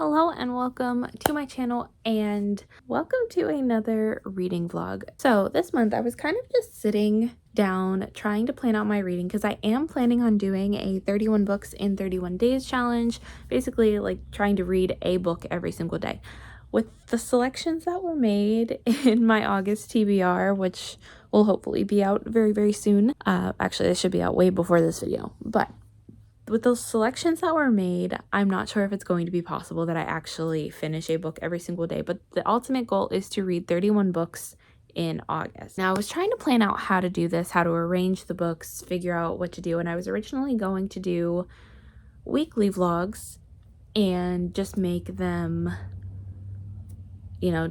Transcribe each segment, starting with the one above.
Hello and welcome to my channel and welcome to another reading vlog. So this month I was kind of just sitting down trying to plan out my reading because I am planning on doing a 31 books in 31 days challenge, basically like trying to read a book every single day. With the selections that were made in my August TBR, which will hopefully be out very soon. Actually, it should be out way before this video, but with those selections that were made, I'm not sure if it's going to be possible that I actually finish a book every single day, but the ultimate goal is to read 31 books in August. Now, I was trying to plan out how to do this, how to arrange the books, figure out what to do, and I was originally going to do weekly vlogs and just make them,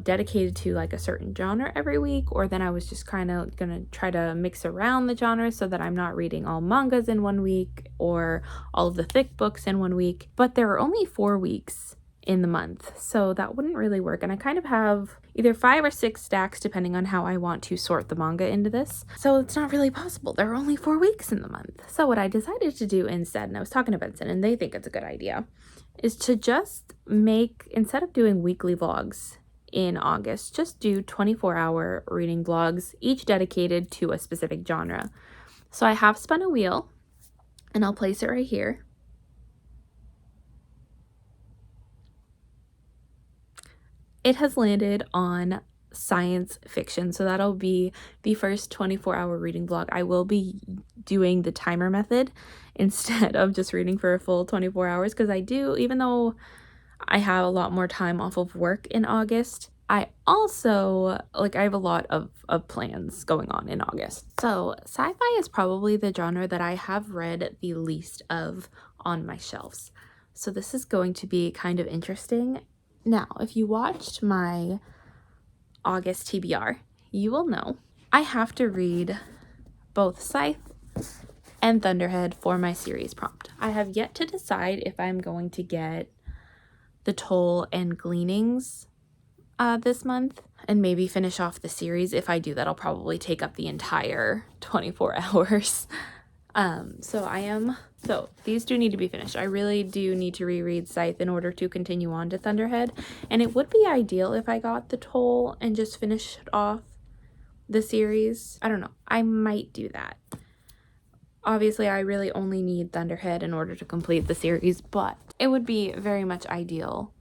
dedicated to like a certain genre every week, or then I was just kind of gonna try to mix around the genres so that I'm not reading all mangas in one week or all of the thick books in one week. But there are only 4 weeks in the month, so that wouldn't really work, and I kind of have either 5 or 6 stacks depending on how I want to sort the manga into this, so it's not really possible. There are only 4 weeks in the month. So what I decided to do instead, and I was talking to Benson and they think it's a good idea, is to just make, instead of doing weekly vlogs in August, just do 24-hour reading vlogs, each dedicated to a specific genre. So I have spun a wheel, and I'll place it right here. It has landed on science fiction, so that'll be the first 24-hour reading vlog. I will be doing the timer method instead of just reading for a full 24 hours, because I do, even though I have a lot more time off of work in August, I also, I have a lot of plans going on in August. So sci-fi is probably the genre that I have read the least of on my shelves. So this is going to be kind of interesting. Now, if you watched my August TBR, you will know I have to read both Scythe and Thunderhead for my series prompt. I have yet to decide if I'm going to get The Toll and Gleanings this month and maybe finish off the series. If I do that, I'll probably take up the entire 24 hours. So these do need to be finished. I really do need to reread Scythe in order to continue on to Thunderhead, and it would be ideal if I got The Toll and just finished off the series. I don't know, I might do that. Obviously, I really only need Thunderhead in order to complete the series, but it would be very much ideal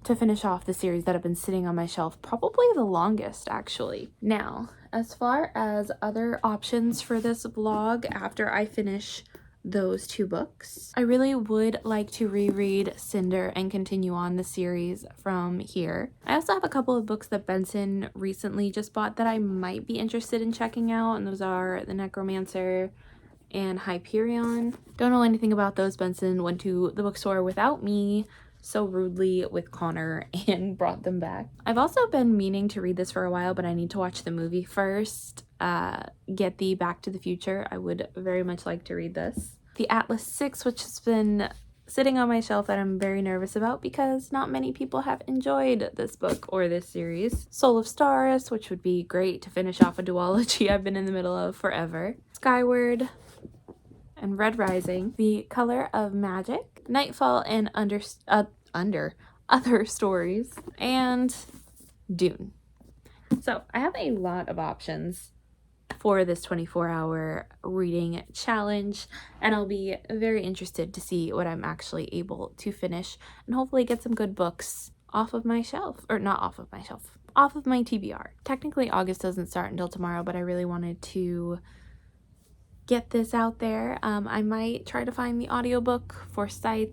to finish off the series that have been sitting on my shelf probably the longest, actually. Now, as far as other options for this vlog after I finish those 2 books, I really would like to reread Cinder and continue on the series from here. I also have a couple of books that Benson recently just bought that I might be interested in checking out, and those are The Necromancer and Hyperion. Don't know anything about those. Benson went to the bookstore without me so rudely with Connor and brought them back. I've also been meaning to read this for a while, but I need to watch the movie first. Get the Back to the Future. I would very much like to read this. The Atlas 6, which has been sitting on my shelf that I'm very nervous about because not many people have enjoyed this book or this series. Soul of Stars, which would be great to finish off a duology I've been in the middle of forever. Skyward and Red Rising. The Color of Magic. Nightfall and Other Stories, and Dune. So I have a lot of options for this 24-hour reading challenge, and I'll be very interested to see what I'm actually able to finish and hopefully get some good books off of my shelf, or not off of my shelf, off of my TBR. Technically August doesn't start until tomorrow, but I really wanted to get this out there. I might try to find the audiobook for Scythe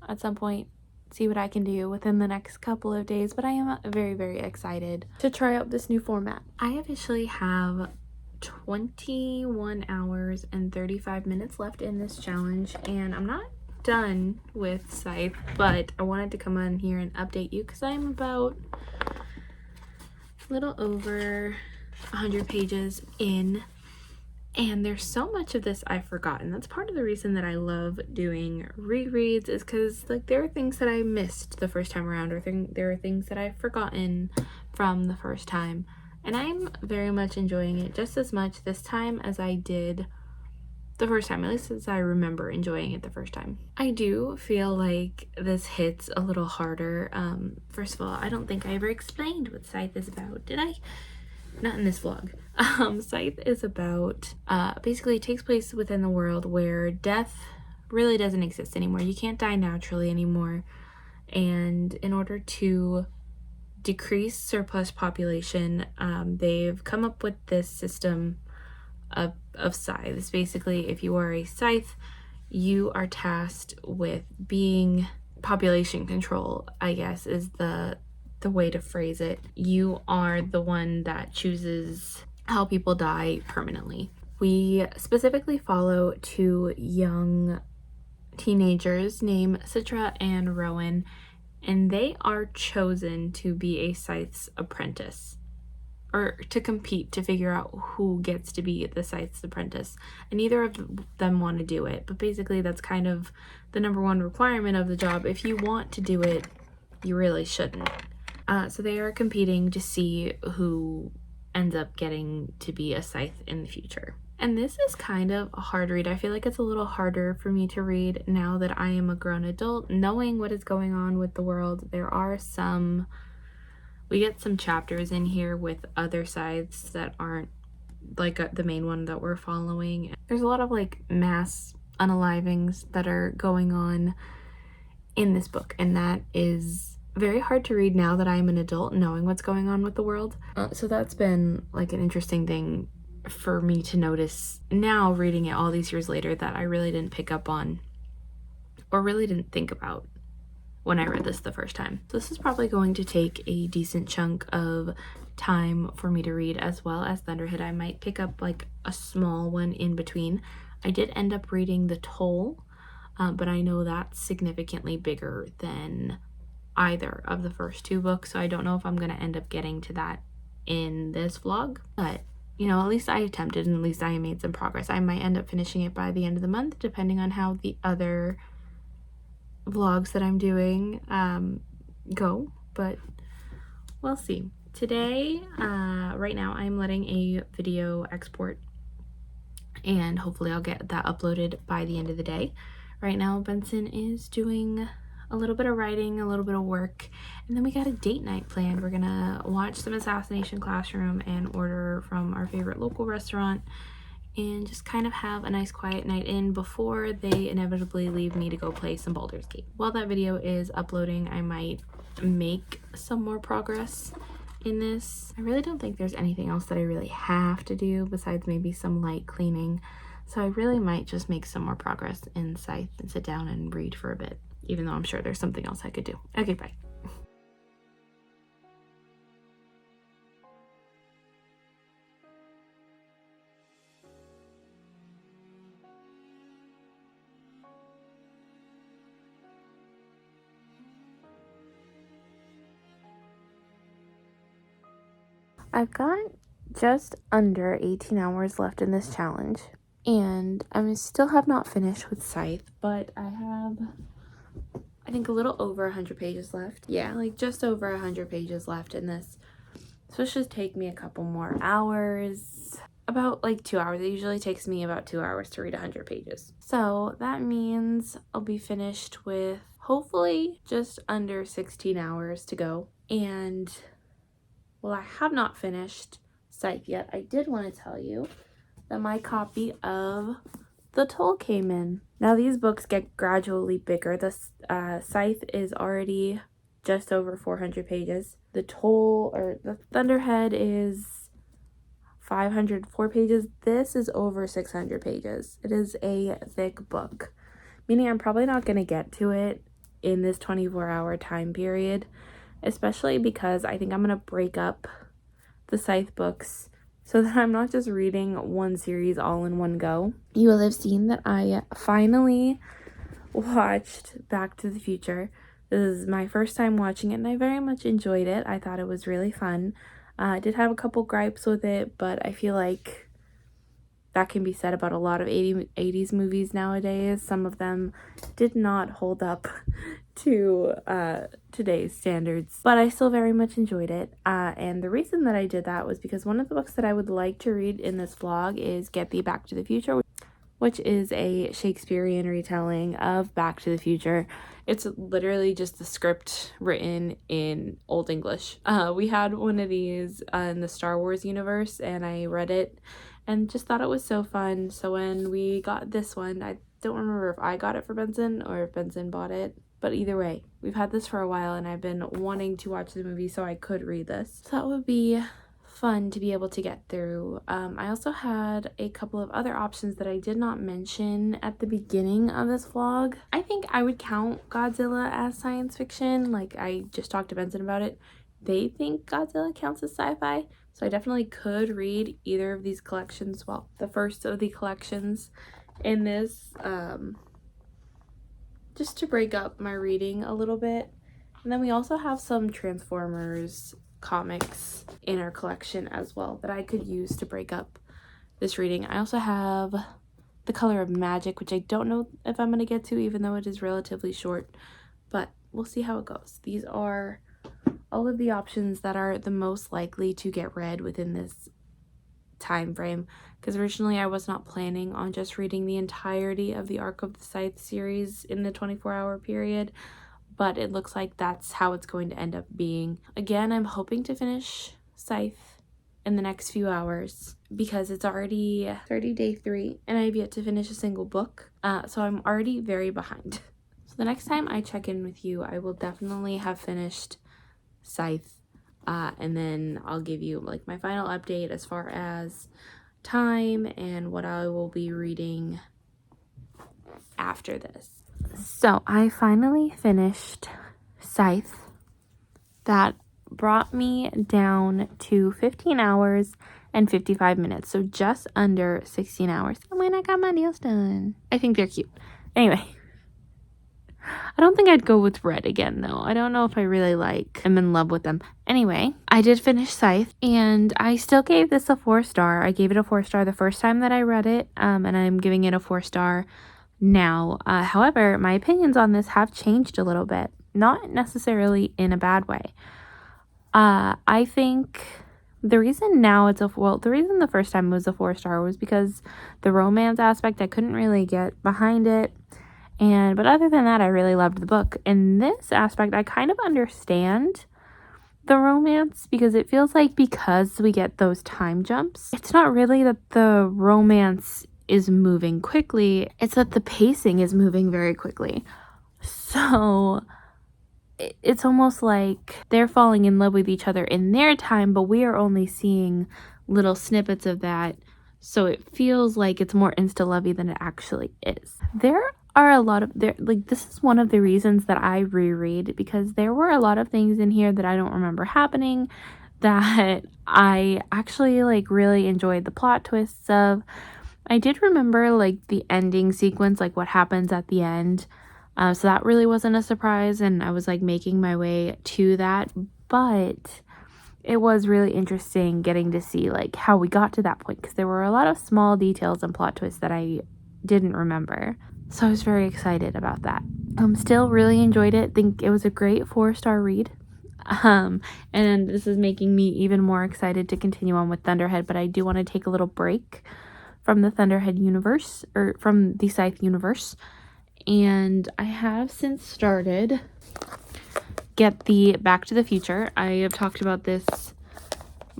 at some point, see what I can do within the next couple of days, but I am very excited to try out this new format. I officially have 21 hours and 35 minutes left in this challenge, and I'm not done with Scythe, but I wanted to come on here and update you because I'm about a little over 100 pages in. And there's so much of this I've forgotten. That's part of the reason that I love doing rereads, is because there are things that I missed the first time around, or there are things that I've forgotten from the first time. And I'm very much enjoying it just as much this time as I did the first time, at least as I remember enjoying it the first time. I do feel like this hits a little harder. First of all, I don't think I ever explained what Scythe is about, did I? Not in this vlog. Scythe is about, basically it takes place within the world where death really doesn't exist anymore. You can't die naturally anymore. And in order to decrease surplus population, they've come up with this system of scythes. Basically, if you are a scythe, you are tasked with being population control, I guess is the way to phrase it. You are the one that chooses how people die permanently. We specifically follow two young teenagers named Citra and Rowan, and they are chosen to be a scythe's apprentice, or to compete to figure out who gets to be the scythe's apprentice. And neither of them want to do it, but basically that's kind of the number one requirement of the job. If you want to do it, you really shouldn't. So they are competing to see who ends up getting to be a scythe in the future. And this is kind of a hard read. I feel like it's a little harder for me to read now that I am a grown adult, knowing what is going on with the world. There are we get some chapters in here with other scythes that aren't like the main one that we're following. There's a lot of like mass unalivings that are going on in this book, and that is very hard to read now that I'm an adult, knowing what's going on with the world. So that's been like an interesting thing for me to notice now, reading it all these years later, that I really didn't pick up on or really didn't think about when I read this the first time. So this is probably going to take a decent chunk of time for me to read, as well as Thunderhead. I might pick up like a small one in between. I did end up reading The Toll, but I know that's significantly bigger than either of the first two books, so I don't know if I'm going to end up getting to that in this vlog. But you know, at least I attempted, and at least I made some progress. I might end up finishing it by the end of the month, depending on how the other vlogs that I'm doing go, but we'll see. Today, right now, I'm letting a video export, and hopefully I'll get that uploaded by the end of the day. Right now, Benson is doing a little bit of writing, a little bit of work, and then we got a date night planned. We're gonna watch some Assassination Classroom and order from our favorite local restaurant, and just kind of have a nice quiet night in before they inevitably leave me to go play some Baldur's Gate. While that video is uploading, I might make some more progress in this. I really don't think there's anything else that I really have to do besides maybe some light cleaning, so I really might just make some more progress in Scythe and sit down and read for a bit, even though I'm sure there's something else I could do. Okay, bye. I've got just under 18 hours left in this challenge, and I still have not finished with Scythe, but I have, I think, a little over 100 pages left. Yeah, like just over 100 pages left in this. So it should take me a couple more hours, about like 2 hours. It usually takes me about 2 hours to read 100 pages. So that means I'll be finished with hopefully just under 16 hours to go. And well, I have not finished Scythe yet. I did want to tell you that my copy of The Toll came in. Now these books get gradually bigger. The Scythe is already just over 400 pages. The Toll, or the Thunderhead, is 504 pages. This is over 600 pages. It is a thick book, meaning I'm probably not going to get to it in this 24-hour time period, especially because I think I'm going to break up the Scythe books so that I'm not just reading one series all in one go. You will have seen that I finally watched Back to the Future. This is my first time watching it, and I very much enjoyed it. I thought it was really fun. I did have a couple gripes with it, but I feel like that can be said about a lot of 80s movies nowadays. Some of them did not hold up to today's standards, but I still very much enjoyed it. And the reason that I did that was because one of the books that I would like to read in this vlog is Get Thee Back to the Future. which is a Shakespearean retelling of Back to the Future. It's literally just the script written in Old English. We had one of these in the Star Wars universe, and I read it and just thought it was so fun. So when we got this one, I don't remember if I got it for Benson or if Benson bought it. But either way, we've had this for a while, and I've been wanting to watch the movie so I could read this. So that would be fun to be able to get through. I also had a couple of other options that I did not mention at the beginning of this vlog. I think I would count Godzilla as science fiction. Like, I just talked to Benson about it. They think Godzilla counts as sci-fi, so I definitely could read either of these collections. Well, the first of the collections in this, just to break up my reading a little bit. And then we also have some Transformers comics in our collection as well that I could use to break up this reading. I also have The Color of Magic, which I don't know if I'm going to get to, even though it is relatively short, but we'll see how it goes. These are all of the options that are the most likely to get read within this time frame, because originally I was not planning on just reading the entirety of the Arc of the Scythe series in the 24-hour period, but it looks like that's how it's going to end up being. Again, I'm hoping to finish Scythe in the next few hours because it's already day 3 and I've yet to finish a single book, so I'm already very behind. So the next time I check in with you, I will definitely have finished Scythe, and then I'll give you like my final update as far as time and what I will be reading after this. So I finally finished Scythe. That brought me down to 15 hours and 55 minutes, so just under 16 hours. And when I got my nails done, I think they're cute. Anyway, I don't think I'd go with red again, though. I don't know if I really am in love with them. Anyway, I did finish Scythe, and I still gave this a 4-star. I gave it a 4-star the first time that I read it, and I'm giving it a 4-star now. However, my opinions on this have changed a little bit. Not necessarily in a bad way. I think the reason the first time it was a 4-star was because the romance aspect, I couldn't really get behind it. But other than that, I really loved the book. In this aspect, I kind of understand the romance because it feels like because we get those time jumps, it's not really that the romance is moving quickly, it's that the pacing is moving very quickly. So it's almost like they're falling in love with each other in their time, but we are only seeing little snippets of that, so it feels like it's more insta-lovey than it actually is. There are a lot of this is one of the reasons that I reread, because there were a lot of things in here that I don't remember happening that I actually really enjoyed the plot twists of. I did remember the ending sequence, what happens at the end. So that really wasn't a surprise, and I was making my way to that, but it was really interesting getting to see how we got to that point, because there were a lot of small details and plot twists that I didn't remember. So I was very excited about that. Still really enjoyed it. Think it was a great 4-star read. And this is making me even more excited to continue on with Thunderhead, but I do want to take a little break from the Thunderhead universe, or from the Scythe universe. And I have since started get the Back to the Future. I have talked about this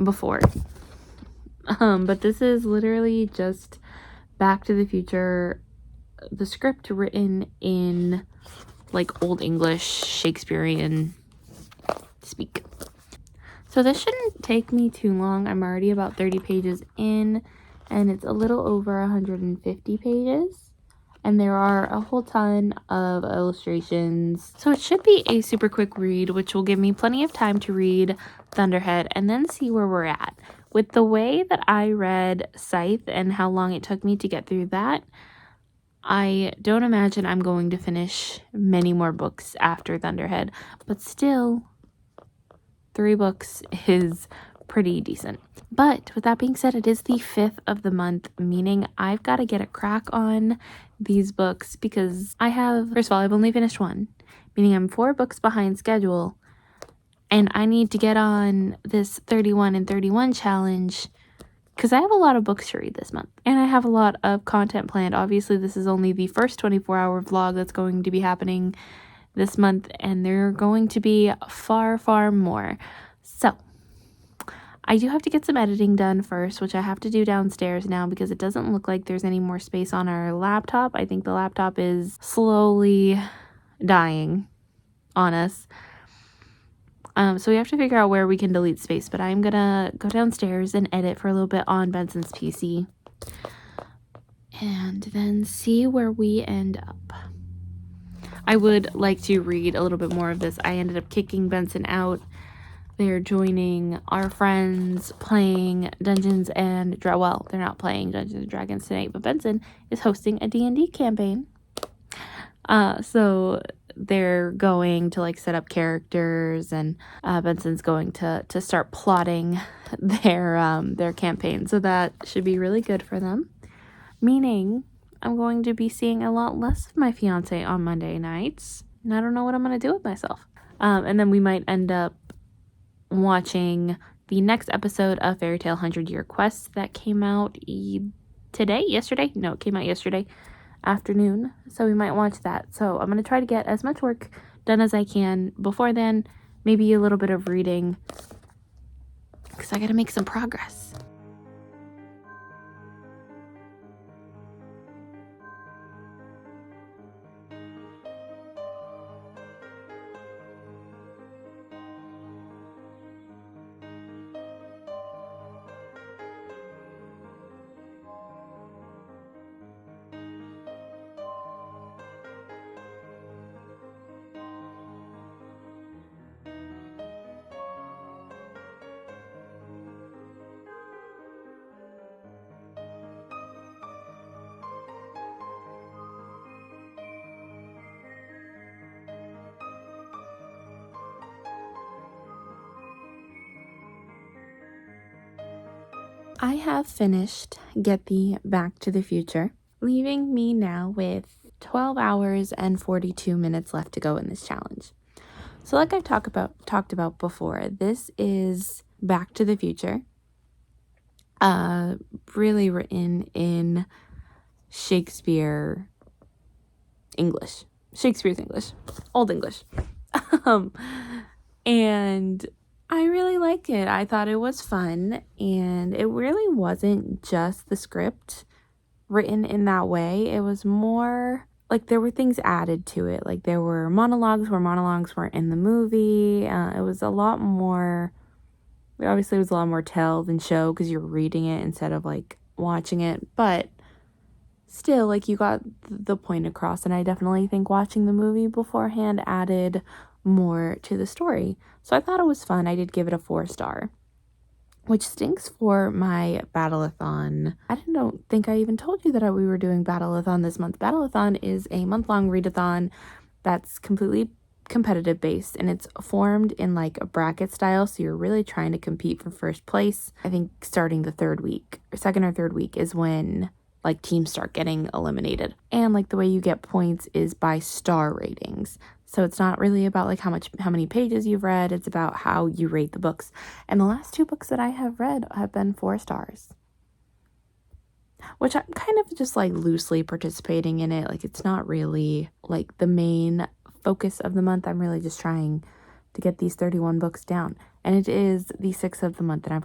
before. But this is literally just Back to the Future, the script written in Old English Shakespearean speak. So this shouldn't take me too long. I'm already about 30 pages in, and it's a little over 150 pages. And there are a whole ton of illustrations. So it should be a super quick read, which will give me plenty of time to read Thunderhead and then see where we're at. With the way that I read Scythe and how long it took me to get through that, I don't imagine I'm going to finish many more books after Thunderhead. But still, 3 books is pretty decent. But with that being said, it is the 5th of the month, meaning I've got to get a crack on these books, because first of all, I've only finished 1, meaning I'm 4 books behind schedule, and I need to get on this 31 and 31 challenge because I have a lot of books to read this month and I have a lot of content planned. Obviously, this is only the first 24-hour vlog that's going to be happening this month, and there are going to be far, far more. So I do have to get some editing done first, which I have to do downstairs now because it doesn't look like there's any more space on our laptop. I think the laptop is slowly dying on us. So we have to figure out where we can delete space, but I'm gonna go downstairs and edit for a little bit on Benson's PC and then see where we end up. I would like to read a little bit more of this. I ended up kicking Benson out. They're joining our friends playing Dungeons and Dragons. Well, they're not playing Dungeons and Dragons tonight, but Benson is hosting a D&D campaign. So they're going to like set up characters, and Benson's going to start plotting their campaign. So that should be really good for them. Meaning I'm going to be seeing a lot less of my fiance on Monday nights, and I don't know what I'm going to do with myself. And then we might end up watching the next episode of Fairy Tail 100-Year Quest that came out yesterday? No, it came out yesterday afternoon, so we might watch that. So I'm going to try to get as much work done as I can before then, maybe a little bit of reading, because I got to make some progress. I have finished Get Thee Back to the Future, leaving me now with 12 hours and 42 minutes left to go in this challenge. So like I've talked about before, this is Back to the Future, really written in Shakespeare's English, Old English. And I really liked it. I thought it was fun, and it really wasn't just the script written in that way. It was more like there were things added to it. Like there were monologues where monologues weren't in the movie. It was a lot more, obviously it was a lot more tell than show because you're reading it instead of like watching it, but still, like, you got the point across, and I definitely think watching the movie beforehand added more to the story. So I thought it was fun. I did give it a 4-star, which stinks for my Battleathon. I don't think I even told you that we were doing Battleathon this month. Battleathon is a month-long readathon that's completely competitive based, and it's formed in like a bracket style, so you're really trying to compete for first place. I think starting the second or third week is when like teams start getting eliminated, and like the way you get points is by star ratings. So it's not really about like how many pages you've read, it's about how you rate the books. And the last 2 books that I have read have been 4 stars, which I'm kind of just like loosely participating in it. Like it's not really like the main focus of the month. I'm really just trying to get these 31 books down, and it is the 6th of the month, and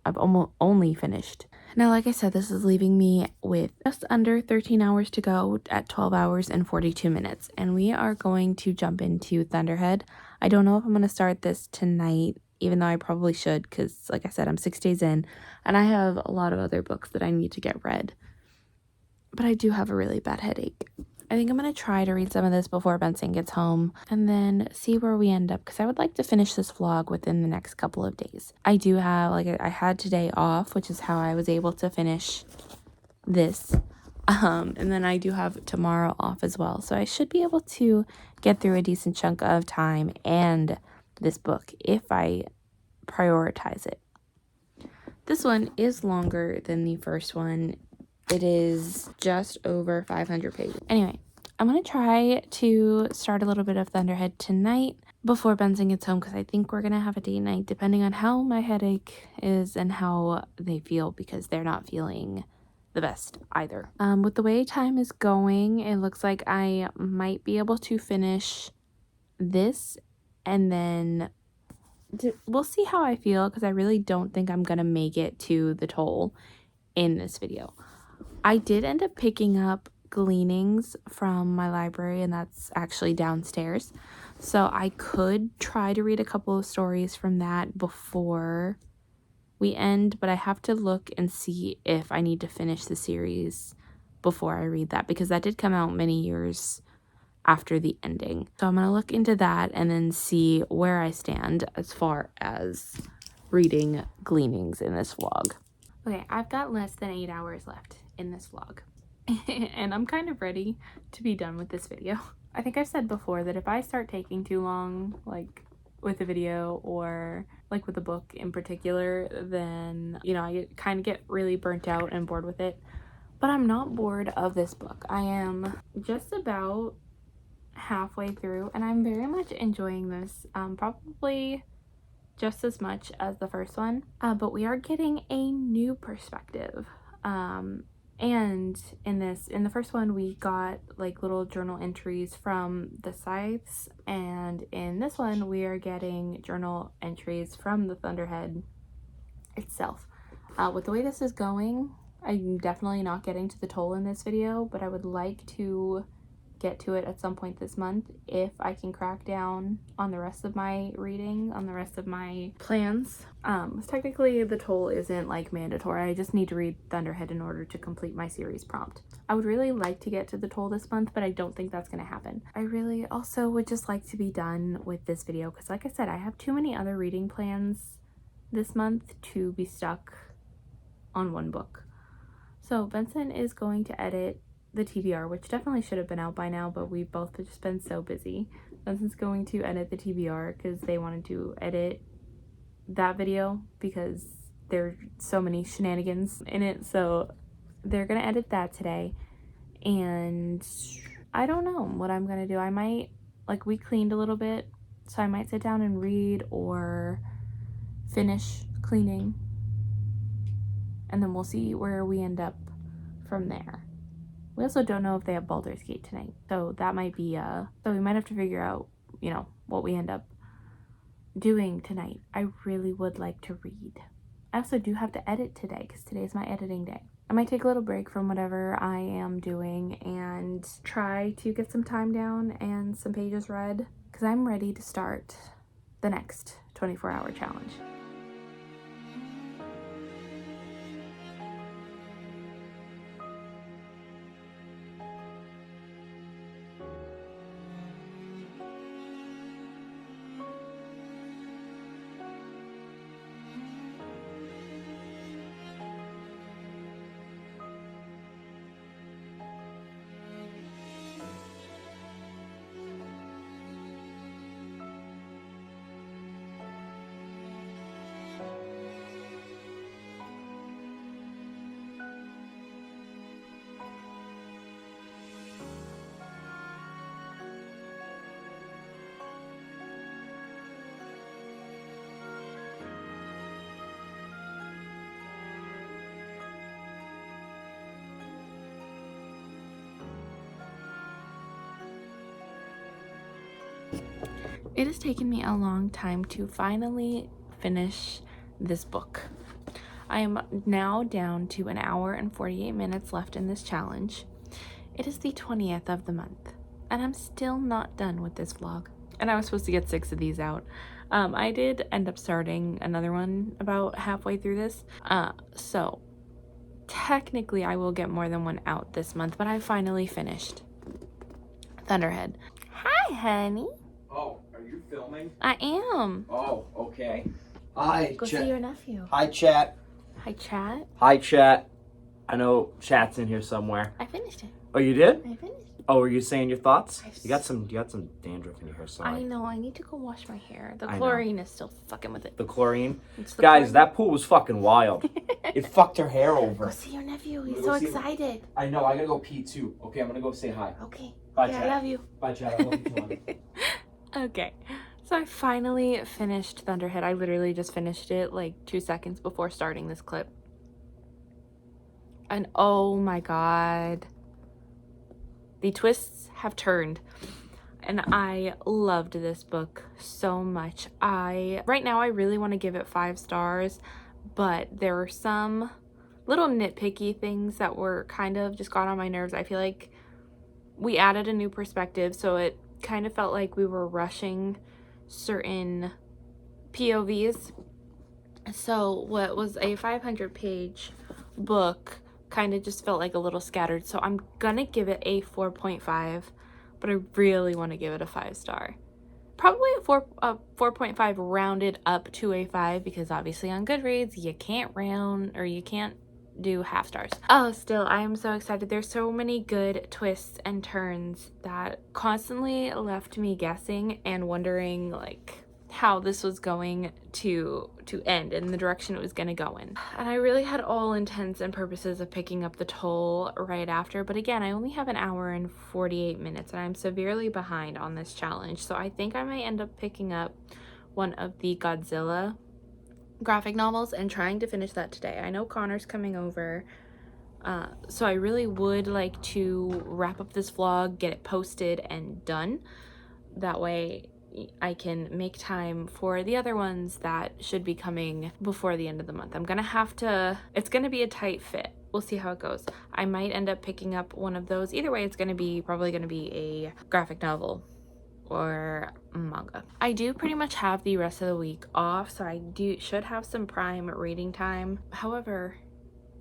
I've almost only finished. Now, like I said, this is leaving me with just under 13 hours to go at 12 hours and 42 minutes. And we are going to jump into Thunderhead. I don't know if I'm going to start this tonight, even though I probably should, because like I said, I'm 6 days in and I have a lot of other books that I need to get read. But I do have a really bad headache. I think I'm going to try to read some of this before Benson gets home and then see where we end up, because I would like to finish this vlog within the next couple of days. I do have, I had today off, which is how I was able to finish this. And then I do have tomorrow off as well. So I should be able to get through a decent chunk of time and this book if I prioritize it. This one is longer than the first one. It is just over 500 pages. Anyway, I'm going to try to start a little bit of Thunderhead tonight before Benson gets home, because I think we're going to have a date night depending on how my headache is and how they feel, because they're not feeling the best either. With the way time is going, it looks like I might be able to finish this, and then we'll see how I feel, because I really don't think I'm going to make it to the toll in this video. I did end up picking up Gleanings from my library, and that's actually downstairs. So I could try to read a couple of stories from that before we end, but I have to look and see if I need to finish the series before I read that, because that did come out many years after the ending. So I'm going to look into that and then see where I stand as far as reading Gleanings in this vlog. Okay, I've got less than 8 hours left in this vlog. And I'm kind of ready to be done with this video. I think I've said before that if I start taking too long, like with a video or like with a book in particular, then, you know, I kind of get really burnt out and bored with it. But I'm not bored of this book. I am just about halfway through, and I'm very much enjoying this. Probably just as much as the first one, but we are getting a new perspective. And in the first one, we got like little journal entries from the Scythes, and in this one, we are getting journal entries from the Thunderhead itself. With the way this is going, I'm definitely not getting to the toll in this video, but I would like to get to it at some point this month if I can crack down on the rest of my reading, on the rest of my plans. Technically the toll isn't like mandatory. I just need to read Thunderhead in order to complete my series prompt. I would really like to get to the toll this month, but I don't think that's going to happen. I really also would just like to be done with this video, because like I said, I have too many other reading plans this month to be stuck on one book. So Benson is going to edit the TBR, which definitely should have been out by now, but we've both just been so busy. Benson's going to edit the TBR because they wanted to edit that video because there's so many shenanigans in it, so they're gonna edit that today. And I don't know what I'm gonna do. I might, like, we cleaned a little bit, so I might sit down and read or finish cleaning, and then we'll see where we end up from there. We also don't know if they have Baldur's Gate tonight, so that might be, so we might have to figure out, you know, what we end up doing tonight. I really would like to read. I also do have to edit today, because today's my editing day. I might take a little break from whatever I am doing and try to get some time down and some pages read, because I'm ready to start the next 24-hour challenge. It has taken me a long time to finally finish this book. I am now down to 1 hour and 48 minutes left in this challenge. It is the 20th of the month, and I'm still not done with this vlog. And I was supposed to get 6 of these out. I did end up starting another one about halfway through this. So technically I will get more than one out this month, but I finally finished Thunderhead. Hi, honey. Oh, are you filming? I am. Oh, okay. Hi, Go see your nephew. Hi, chat. Hi, chat. Hi, chat. I know chat's in here somewhere. I finished it. Oh, you did? I finished it. Oh, were you saying your thoughts? I've You got some dandruff in your hair, so I know, I need to go wash my hair. The I know. chlorine is still fucking with it. the chlorine. It's the Guys, chlorine. that pool was fucking wild. It fucked her hair Go over. see your nephew. Wanna He's go so see him? excited. I know. I gotta go pee too. Okay, I'm gonna go say hi. Okay. Bye, Yeah, Chad. I love you. Bye, Chad. I love you too. honey. Okay. So I finally finished Thunderhead. I literally just finished it like 2 seconds before starting this clip. And oh my god. The twists have turned. And I loved this book so much. Right now I really want to give it 5 stars, but there were some little nitpicky things that were kind of just got on my nerves. I feel like we added a new perspective, so it kind of felt like we were rushing certain POVs. So what was a 500-page book kind of just felt like a little scattered. So I'm gonna give it a 4.5, but I really want to give it a 5 star. Probably a 4.5 rounded up to a 5, because obviously on Goodreads you can't round, or you can't do half stars. Oh, still, I am so excited. There's so many good twists and turns that constantly left me guessing and wondering like how this was going to end and the direction it was going to go in. And I really had all intents and purposes of picking up the toll right after, but again, I only have an hour and 48 minutes and I'm severely behind on this challenge, so I think I might end up picking up one of the Godzilla graphic novels and trying to finish that today. I know Connor's coming over, so I really would like to wrap up this vlog, get it posted and done. That way I can make time for the other ones that should be coming before the end of the month. I'm gonna have to, it's gonna be a tight fit. We'll see how it goes. I might end up picking up one of those. Either way, it's probably gonna be a graphic novel or manga. I do pretty much have the rest of the week off, so I should have some prime reading time. However,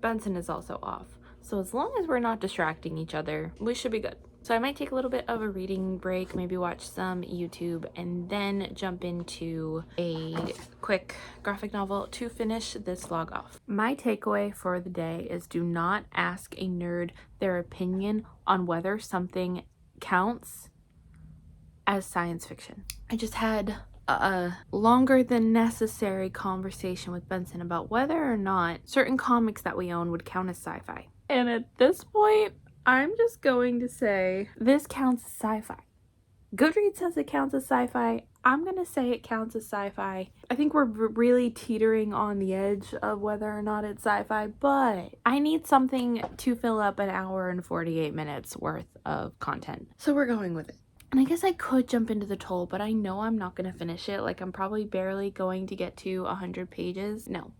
Benson is also off, so as long as we're not distracting each other, we should be good. So I might take a little bit of a reading break, maybe watch some YouTube, and then jump into a quick graphic novel to finish this vlog off. My takeaway for the day is do not ask a nerd their opinion on whether something counts as science fiction. I just had a longer than necessary conversation with Benson about whether or not certain comics that we own would count as sci-fi. And at this point, I'm just going to say this counts as sci-fi. Goodreads says it counts as sci-fi. I'm gonna say it counts as sci-fi. I think we're really teetering on the edge of whether or not it's sci-fi, but I need something to fill up an hour and 48 minutes worth of content. So we're going with it. And I guess I could jump into the toll, but I know I'm not going to finish it. Like, I'm probably barely going to get to 100 pages. No.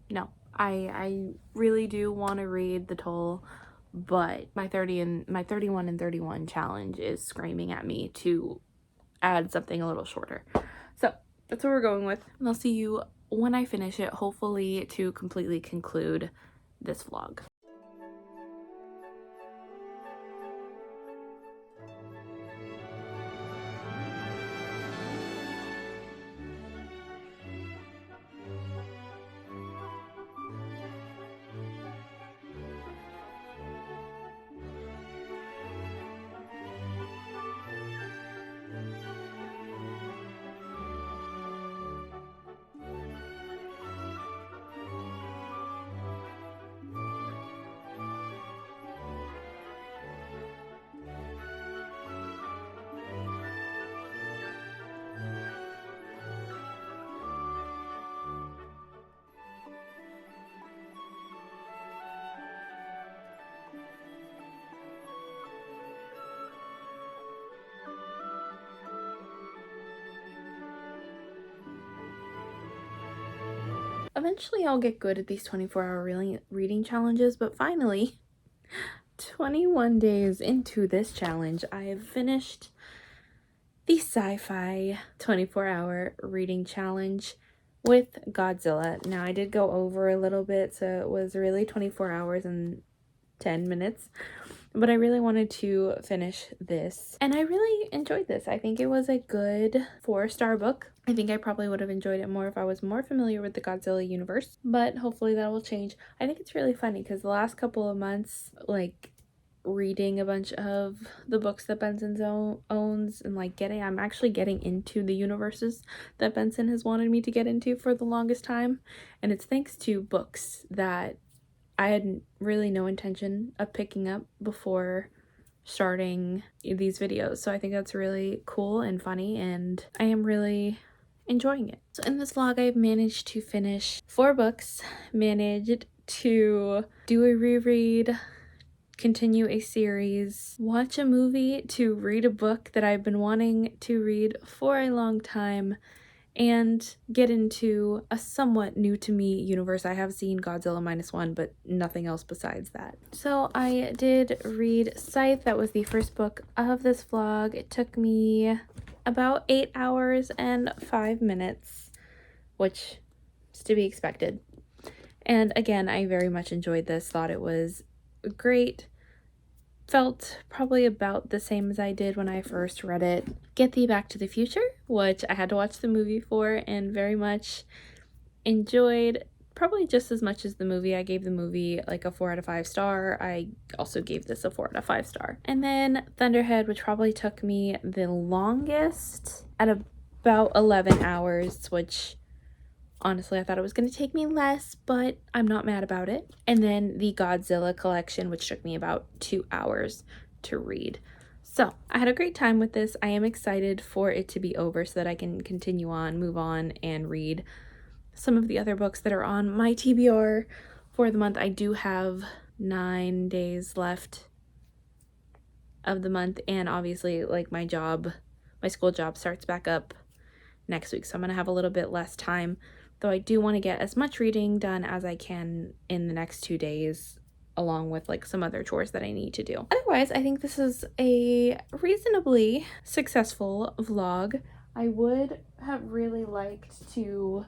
I really do want to read the toll, but my 31 and 31 challenge is screaming at me to add something a little shorter. So that's what we're going with. And I'll see you when I finish it, hopefully to completely conclude this vlog. Eventually I'll get good at these 24-hour reading challenges, but finally, 21 days into this challenge, I have finished the sci-fi 24-hour reading challenge with Godzilla. Now, I did go over a little bit, so it was really 24 hours and 10 minutes. But I really wanted to finish this, and I really enjoyed this. I think it was a good 4-star book. I think I probably would have enjoyed it more if I was more familiar with the Godzilla universe, but hopefully that will change. I think it's really funny because the last couple of months, like, reading a bunch of the books that Benson owns and like I'm actually getting into the universes that Benson has wanted me to get into for the longest time. And it's thanks to books that I had really no intention of picking up before starting these videos. So I think that's really cool and funny, and I am really enjoying it. So in this vlog, I've managed to finish 4 books, managed to do a reread, continue a series, watch a movie, to read a book that I've been wanting to read for a long time, and get into a somewhat new to me universe. I have seen Godzilla -1, but nothing else besides that. So I did read Scythe. That was the first book of this vlog. It took me about 8 hours and 5 minutes, which is to be expected. And again, I very much enjoyed this, thought it was great. Felt probably about the same as I did when I first read it. Get Thee Back to the Future, which I had to watch the movie for and very much enjoyed, probably just as much as the movie. I gave the movie like a 4 out of 5 star. I also gave this a 4 out of 5 star. And then Thunderhead, which probably took me the longest at about 11 hours, which honestly, I thought it was going to take me less, but I'm not mad about it. And then the Godzilla collection, which took me about 2 hours to read. So I had a great time with this. I am excited for it to be over so that I can continue on, move on, and read some of the other books that are on my TBR for the month. I do have 9 days left of the month, and obviously, like, my school job starts back up next week, so I'm going to have a little bit less time. Though I do want to get as much reading done as I can in the next 2 days, along with like some other chores that I need to do. Otherwise, I think this is a reasonably successful vlog. I would have really liked to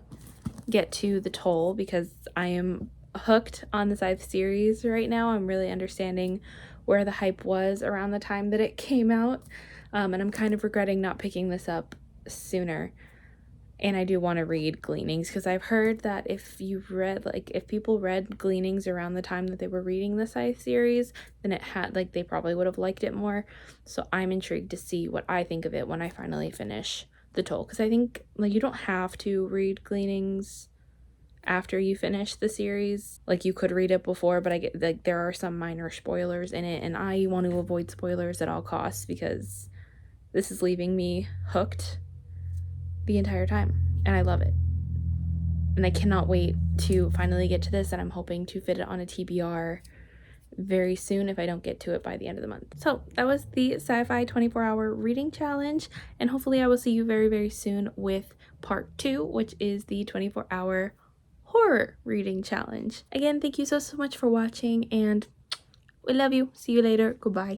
get to the toll because I am hooked on the Scythe series right now. I'm really understanding where the hype was around the time that it came out, and I'm kind of regretting not picking this up sooner. And I do want to read Gleanings because I've heard that if people read Gleanings around the time that they were reading the Scythe series, then they probably would have liked it more. So I'm intrigued to see what I think of it when I finally finish the toll, because I think like you don't have to read Gleanings after you finish the series. Like, you could read it before, but I get like there are some minor spoilers in it, and I want to avoid spoilers at all costs because this is leaving me hooked the entire time, and I love it, and I cannot wait to finally get to this, and I'm hoping to fit it on a TBR very soon if I don't get to it by the end of the month. So that was the Sci-Fi 24-hour reading challenge, and hopefully I will see you very, very soon with part 2, which is the 24-hour horror reading challenge. Again, thank you so much for watching, and we love you. See you later. Goodbye.